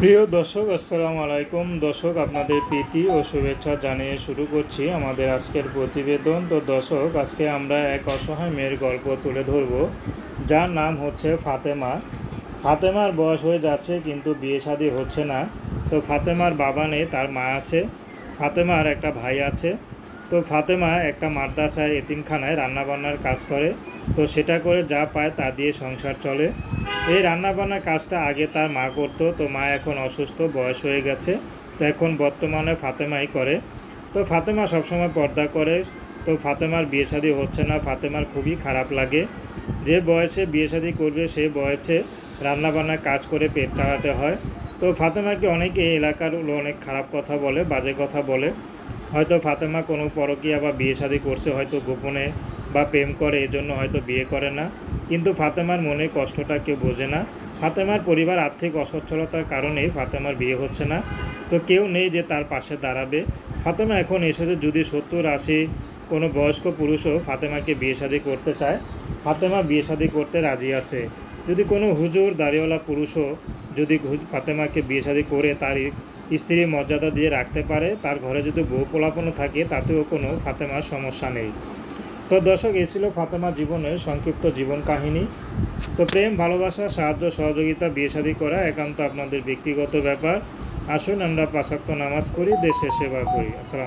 প্রিয় দর্শক, আসসালামু আলাইকুম। দর্শক, আপনাদের প্রীতি ও শুভেচ্ছা জানিয়ে শুরু করছি আমাদের আজকের প্রতিবেদন। তো দর্শক, আজকে আমরা এক অসহায় মেয়ের গল্প তুলে ধরব, যার নাম হচ্ছে ফাতেমা। ফাতেমার বয়স হয়ে যাচ্ছে, কিন্তু বিয়ে শাদী হচ্ছে না। তো ফাতেমার বাবা নেই, তার মা আছে। ফাতেমার একটা ভাই আছে। তো ফাতেমা একটা মাদ্রাসায় এতিমখানায় রান্নাবান্নার কাজ করে। তো সেটা করে যা পায় তা দিয়ে সংসার চলে। এই রান্নাবান্নার কাজটা আগে তার মা করতো, তো মা এখন অসুস্থ, বয়স হয়ে গেছে। তো এখন বর্তমানে ফাতেমাই করে। তো ফাতেমা সবসময় পর্দা করে। তো ফাতেমার বিয়ে শাদী হচ্ছে না, ফাতেমার খুবই খারাপ লাগে। যে বয়সে বিয়ে শাদী করবে সেই বয়সে রান্নাবান্নার কাজ করে পেট চালাতে হয়। তো ফাতেমাকে অনেকে এলাকার অনেক খারাপ কথা বলে, বাজে কথা বলে। হয়তো ফাতেমা কোনো পরকীয়া বা বিয়ে শাদী করছে, হয়তো গোপনে বা প্রেম করে, এজন্য হয়তো বিয়ে করে না। কিন্তু ফাতেমার মনে কষ্টটা কেউ বোঝে না। ফাতেমার পরিবার আর্থিক অসচ্ছলতার কারণেই ফাতেমার বিয়ে হচ্ছে না। তো কেউ নেই যে তার পাশে দাঁড়াবে। ফাতেমা এখন এসেছে, যদি 70-80 কোনো বয়স্ক পুরুষও ফাতেমাকে বিয়ে শাদী করতে চায়, ফাতেমা বিয়ে শাদী করতে রাজি আছে। যদি কোনো হুজুর দাড়িওয়ালা পুরুষও যদি ফাতেমাকে বিয়ে শাদী করে তার স্ত্রীর মর্যাদা দিয়ে রাখতে পারে, তার ঘরে যদি বউ পোলাপনও থাকে, তাতেও কোনো ফাতেমার সমস্যা নেই। তো দর্শক, এই ছিল ফাতেমা জীবনের সংক্ষিপ্ত জীবন কাহিনী। তো প্রেম, ভালোবাসা, সাহায্য, সহযোগিতা, বিয়ে শাদী করা একান্ত আপনাদের ব্যক্তিগত ব্যাপার। আসুন আমরা 5 ওয়াক্ত নামাজ পড়ি, দেশের সেবা করি। আসসালাম।